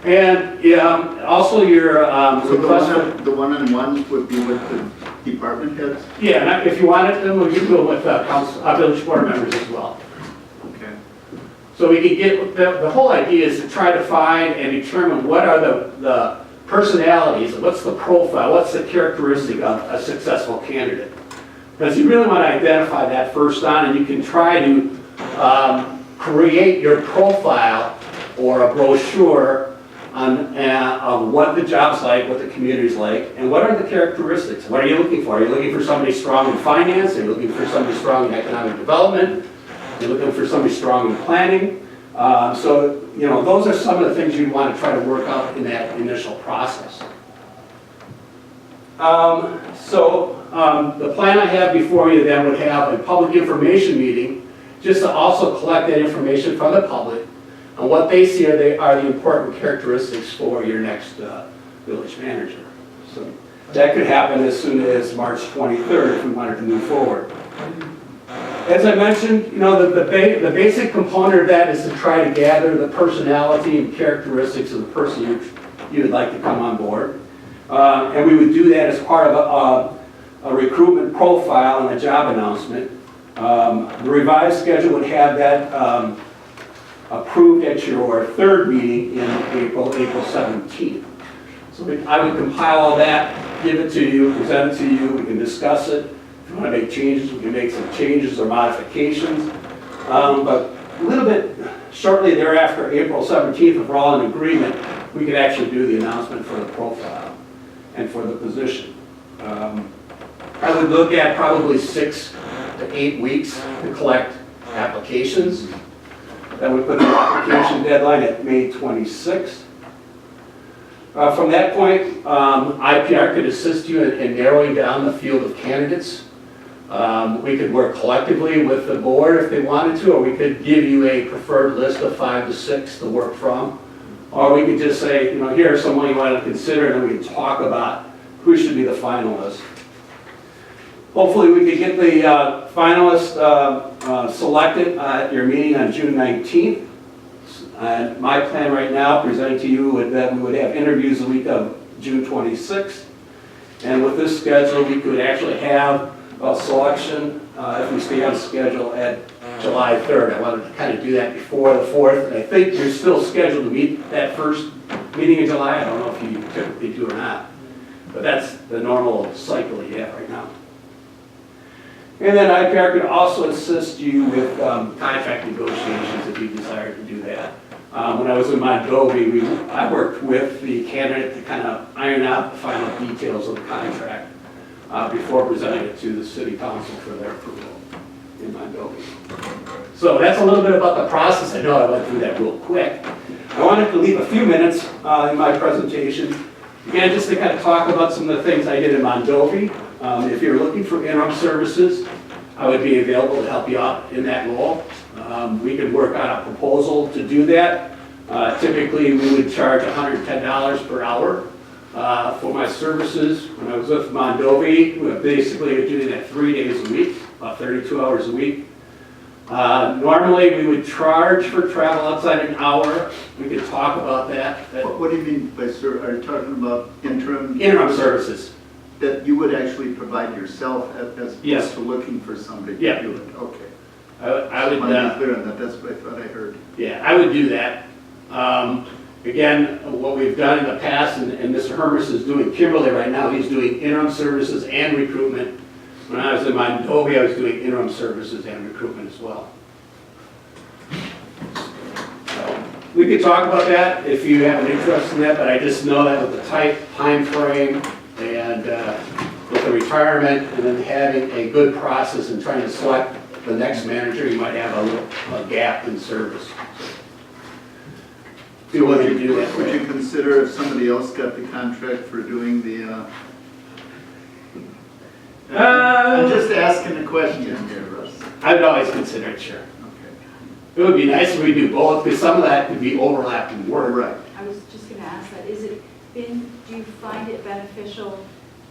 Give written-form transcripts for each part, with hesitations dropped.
And also your So request the one-on-ones would be with the department heads? yeah, and if you wanted them, you can go with council, village board members as well. Okay. So we can get, the whole idea is to try to find and determine what are the personalities, what's the profile, what's the characteristic of a successful candidate. Because you really want to identify that first on, and you can try to create your profile or a brochure on what the job's like, what the community's like, and what are the characteristics. What are you looking for? Are you looking for somebody strong in finance? Are you looking for somebody strong in economic development? Are you looking for somebody strong in planning? So, you know, those are some of the things you'd want to try to work out in that initial process. The plan I have before you then would have a public information meeting just to also collect that information from the public and what they see are the important characteristics for your next village manager. So that could happen as soon as March 23rd if we wanted to move forward. As I mentioned, you know, the basic component of that is to try to gather the personality and characteristics of the person you would like to come on board. And we would do that as part of a recruitment profile and a job announcement. The revised schedule would have that approved at your third meeting in April 17th. So I would compile all that, give it to you, present it to you, we can discuss it. If you want to make changes, we can make some changes or modifications. But a little bit shortly thereafter, April 17th, if we're all in agreement, we could actually do the announcement for the profile and for the position. I would look at probably 6 to 8 weeks to collect applications. That would put the application deadline at May 26th. From that point, IPR could assist you in narrowing down the field of candidates. We could work collectively with the board if they wanted to, or we could give you a preferred list of 5 to 6 to work from. Or we could just say, you know, here's someone you want to consider, and then we can talk about who should be the finalist. Hopefully we could get the finalist selected at your meeting on June 19th. And my plan right now, presenting to you, would that we would have interviews the week of June 26th. And with this schedule, we could actually have a selection, if we stay on schedule, at July 3rd. I wanted to kind of do that before the 4th. And I think you're still scheduled to meet that first meeting in July. I don't know if you typically do or not. But that's the normal cycle you have right now. And then IPR could also assist you with contract negotiations if you desire to do that. When I was in Mondovi, I worked with the candidate to kind of iron out the final details of the contract before presenting it to the city council for their approval in Mondovi. So that's a little bit about the process. I know I went through that real quick. I wanted to leave a few minutes in my presentation, again, just to kind of talk about some of the things I did in Mondovi. If you're looking for interim services, I would be available to help you out in that role. We could work on a proposal to do that. Typically, we would charge $110 per hour for my services. When I was with Mondovi, we basically were doing that 3 days a week, about 32 hours a week. Normally, we would charge for travel outside an hour. We could talk about that. What do you mean by, sir, are you talking about interim? Interim services. That you would actually provide yourself as opposed Yes. to looking for somebody to Yeah. do it? Okay. I would. Want to be clear on that, that's what I thought I heard. Yeah, I would do that. Again, what we've done in the past, and Mr. Hermes is doing Kimberly right now, he's doing interim services and recruitment. When I was in Mondovi, I was doing interim services and recruitment as well. So we could talk about that if you have an interest in that, but I just know that with the tight time frame and with the retirement and then having a good process and trying to select the next manager, you might have a gap in service. If you're willing to do that. Would you consider if somebody else got the contract for doing the, I'm just asking a question here, Russ. I would always consider it, sure. Okay. It would be nice if we do both, because some of that could be overlapping work. Right. I was just going to ask that. Do you find it beneficial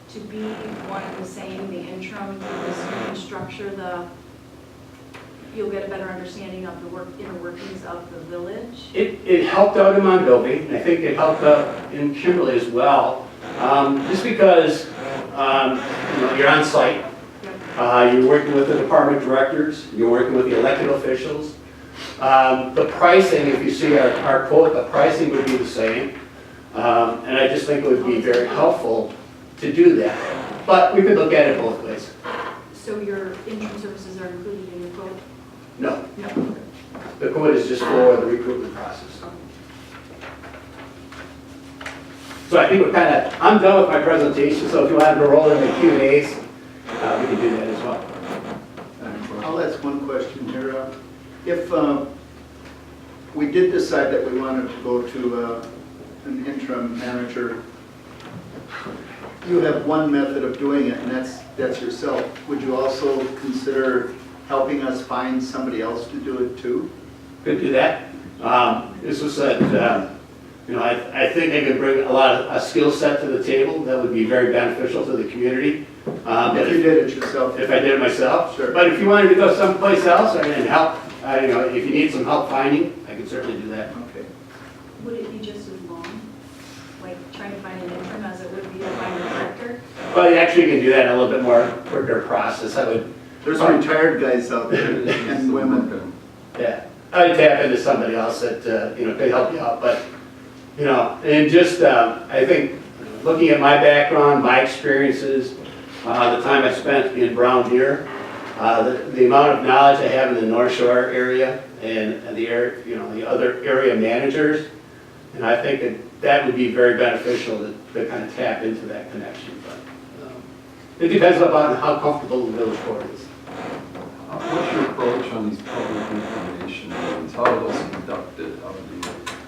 to be one and the same, the interim, this new structure, you'll get a better understanding of the inner workings of the village? It helped out in Mondovi, and I think it helped out in Kimberly as well. Just because, you're on site, you're working with the department directors, you're working with the elected officials. The pricing, if you see our quote, the pricing would be the same. And I just think it would be very helpful to do that. But we could look at it both ways. So your interim services are included in your quote? No, No. the quote is just for the recruitment process. So I think I'm done with my presentation, so if you wanted to roll in the Q&As, we can do that as well. I'll ask one question here. If we did decide that we wanted to go to an interim manager, you have one method of doing it, and that's yourself. Would you also consider helping us find somebody else to do it too? Could do that. This was I think I could bring a skill set to the table that would be very beneficial to the community. If you did it yourself? If I did it myself. Sure. But if you wanted to go someplace else and help, if you need some help finding, I can certainly do that. Okay. Would it be just as long, like trying to find an interim as it would be to find a director? Well, you actually can do that in a little bit more quicker process. There's retired guys out there and women. Yeah, I'd tap into somebody else that, could help you out, but, and just, I think, looking at my background, my experiences, the time I spent in Brown Deer, the amount of knowledge I have in the North Shore area and the other area managers, and I think that would be very beneficial to kind of tap into that connection, but it depends upon how comfortable the village board is. What's your approach on these public information meetings? How are those conducted? How do you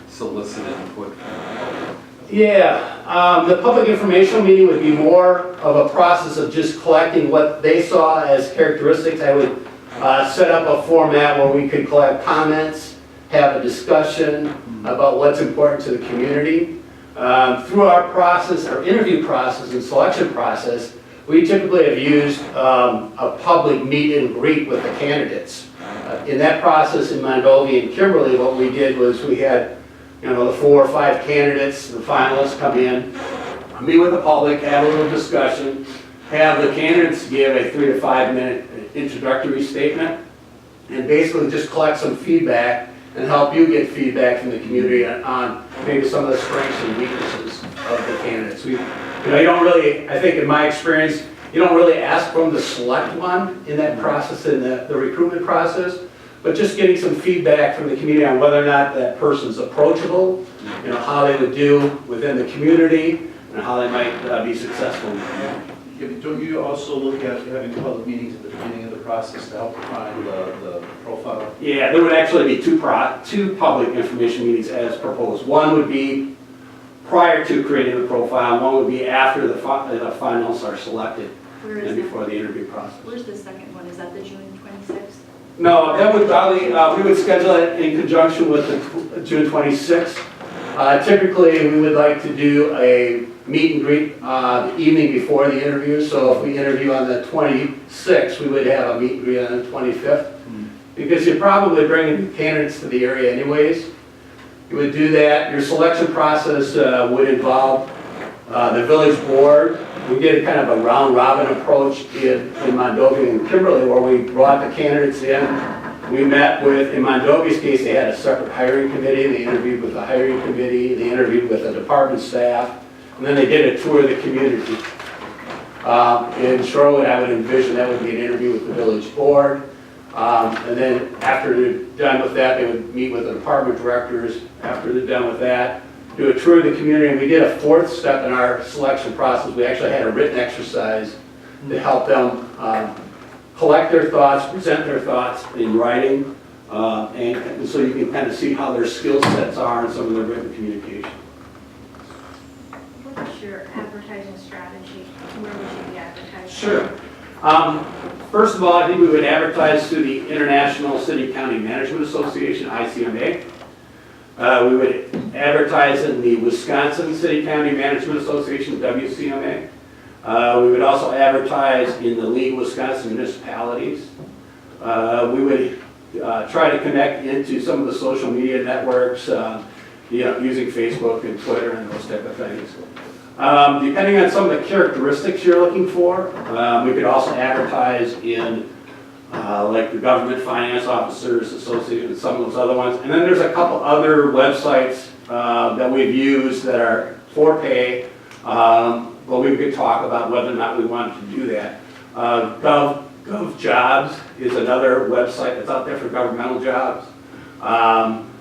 solicit input from the public? Yeah, the public informational meeting would be more of a process of just collecting what they saw as characteristics. I would set up a format where we could collect comments, have a discussion about what's important to the community. Through our process, our interview process and selection process, we typically have used a public meet and greet with the candidates. In that process in Mondovi and Kimberly, what we did was we had the 4 or 5 candidates, the finalists come in, meet with the public, have a little discussion, have the candidates give a 3 to 5 minute introductory statement, and basically just collect some feedback and help you get feedback from the community on maybe some of the strengths and weaknesses of the candidates. You don't really, I think in my experience, you don't really ask from the select one in that process, in the recruitment process, but just getting some feedback from the community on whether or not that person's approachable, how they would do within the community, and how they might be successful in the community. Don't you also look at having public meetings at the beginning of the process to help define the profile? Yeah, there would actually be two public information meetings as proposed. One would be prior to creating the profile, and one would be after the finals are selected and before the interview process. Where's the second one? Is that the June 26th? No, that would probably, we would schedule it in conjunction with the June 26th. Typically, we would like to do a meet and greet the evening before the interview. So if we interview on the 26th, we would have a meet and greet on the 25th. Because you're probably bringing candidates to the area anyways. You would do that. Your selection process would involve the village board. We did kind of a round robin approach in Mondovi and Kimberly where we brought the candidates in. We met with, in Mondovi's case, they had a separate hiring committee. They interviewed with the hiring committee. They interviewed with the department staff. And then they did a tour of the community. In Shorewood, I would envision that would be an interview with the village board. And then after they're done with that, they would meet with the department directors. After they're done with that, do a tour of the community. And we did a 4th step in our selection process. We actually had a written exercise to help them collect their thoughts, present their thoughts in writing, and so you can kind of see how their skill sets are in some of their written communication. What's your advertising strategy? Where would you be advertising? Sure. First of all, I think we would advertise through the International City County Management Association, ICMA. We would advertise in the Wisconsin City County Management Association, WCMA. We would also advertise in the League of Wisconsin Municipalities. We would try to connect into some of the social media networks, using Facebook and Twitter and those type of things. Depending on some of the characteristics you're looking for, we could also advertise in like the Government Finance Officers Association and some of those other ones. And then there's a couple other websites that we've used that are for pay, but we could talk about whether or not we wanted to do that. GovJobs is another website that's out there for governmental jobs.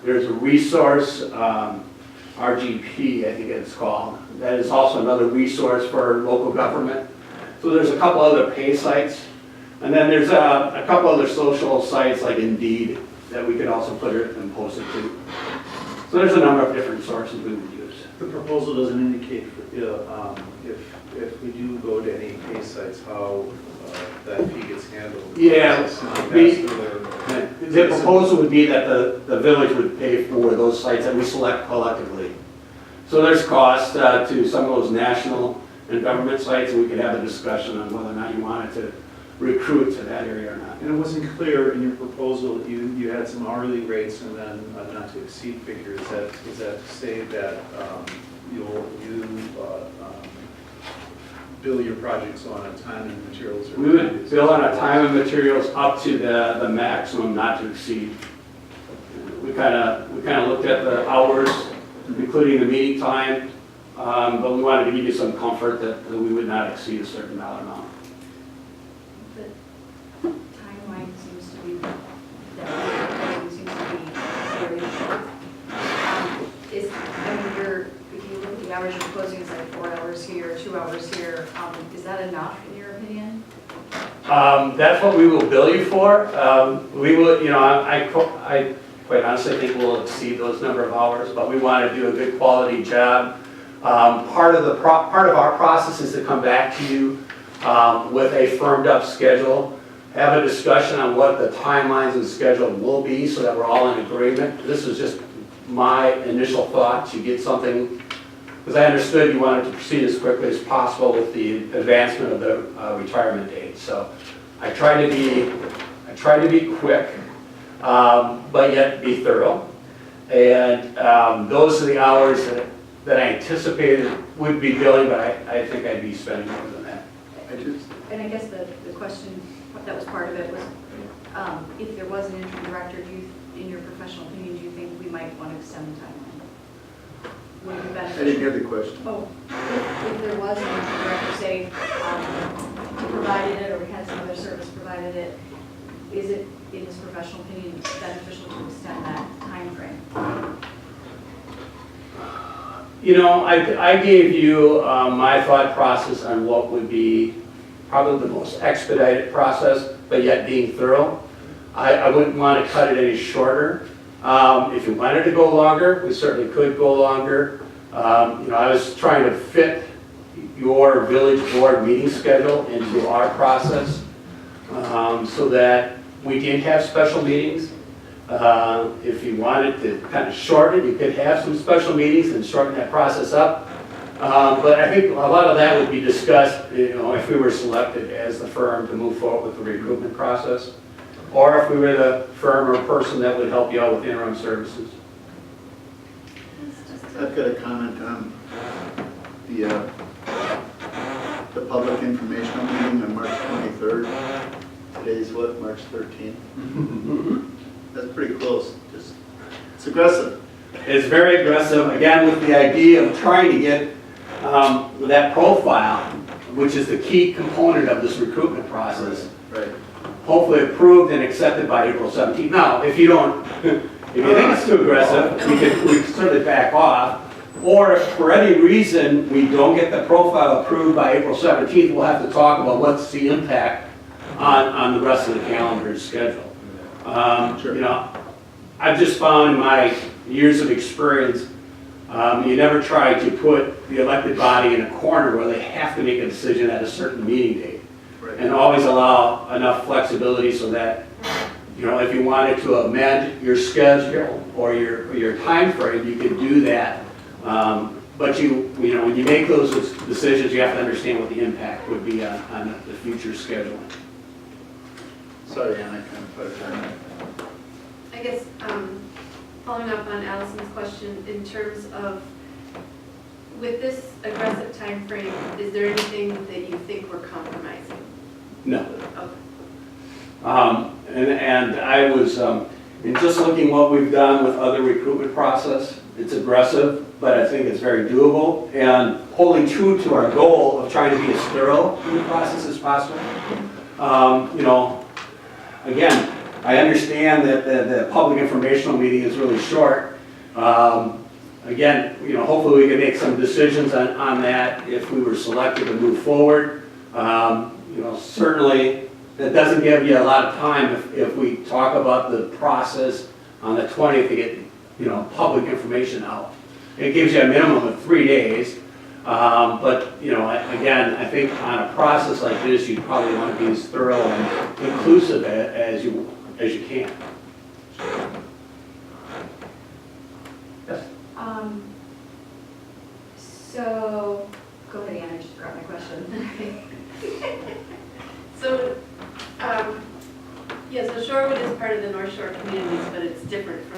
There's a resource, RGP, I think it's called, that is also another resource for local government. So there's a couple other pay sites. And then there's a couple other social sites like Indeed that we could also put it and post it to. So there's a number of different sources we would use. The proposal doesn't indicate if we do go to any pay sites, how that fee gets handled. Yeah, The the proposal would be that the village would pay for those sites that we select collectively. So there's cost to some of those national and government sites, and we could have a discussion on whether or not you wanted to recruit to that area or not. And it wasn't clear in your proposal, you had some hourly rates and then a not to exceed figure. Is that to say that you bill your projects on a time and materials? We would bill on a time and materials up to the maximum not to exceed. We kind of looked at the hours, including the meeting time, but we wanted to give you some comfort that we would not exceed a certain dollar amount. The timeline seems to be, that seems to be very short. If you look at the hours you're proposing, it's like 4 hours here, 2 hours here. Is that enough in your opinion? That's what we will bill you for. We will, I quite honestly think we'll exceed those number of hours, but we want to do a good quality job. Part of our process is to come back to you with a firmed up schedule, have a discussion on what the timelines and schedule will be so that we're all in agreement. This is just my initial thought to get something, because I understood you wanted to proceed as quickly as possible with the advancement of the retirement date. So I try to be quick, but yet be thorough. And those are the hours that I anticipated would be billing, but I think I'd be spending more than that. And I guess the question that was part of it was, if there was an interim director, in your professional opinion, do you think we might want to extend the timeline? Would it be I beneficial? didn't hear the question. Oh, if there was an interim director, say, he provided it, or we had some other service provided it, is it, in his professional opinion, beneficial to extend that time frame? I gave you my thought process on what would be probably the most expedited process, but yet being thorough. I wouldn't want to cut it any shorter. If you wanted to go longer, we certainly could go longer. I was trying to fit your village board meeting schedule into our process so that we did have special meetings. If you wanted to kind of shorten it, you could have some special meetings and shorten that process up. But I think a lot of that would be discussed, if we were selected as the firm to move forward with the recruitment process, or if we were the firm or person that would help you out with interim services. I've got a comment on the public informational meeting on March 23rd. Today's what, March 13th? Mm-hmm. That's pretty close. It's aggressive. It's very aggressive, again, with the idea of trying to get that profile, which is the key component of this recruitment process, Right. hopefully approved and accepted by April 17th. Now, if you think it's too aggressive, we can certainly back off. Or if for any reason we don't get the profile approved by April 17th, we'll have to talk about what's the impact on the rest of the calendar schedule. Sure. I've just found in my years of experience, you never try to put the elected body in a corner where they have to make a decision at a certain meeting date. Right. And always allow enough flexibility so that, if you wanted to amend your schedule or your time frame, you could do that. But when you make those decisions, you have to understand what the impact would be on the future scheduling. Sorry, Anna, I kind of put it on. I guess, following up on Allison's question, in terms of, with this aggressive time frame, is there anything that you think we're compromising? No. Okay. And I was, in just looking what we've done with other recruitment process, it's aggressive, but I think it's very doable, and holding true to our goal of trying to be as thorough in the process as possible. You know, again, I understand that the public informational meeting is really short. Again, you know, hopefully we can make some decisions on that if we were selected to move forward. You know, certainly that doesn't give you a lot of time if we talk about the process on the 20th to get, you know, public information out. It gives you a minimum of 3 days. But, you know, again, I think on a process like this, you probably want to be as thorough and inclusive as you can. Yes? So, go ahead, Anna, I just forgot my question. So, yeah, so Shorewood is part of the North Shore communities, but it's different from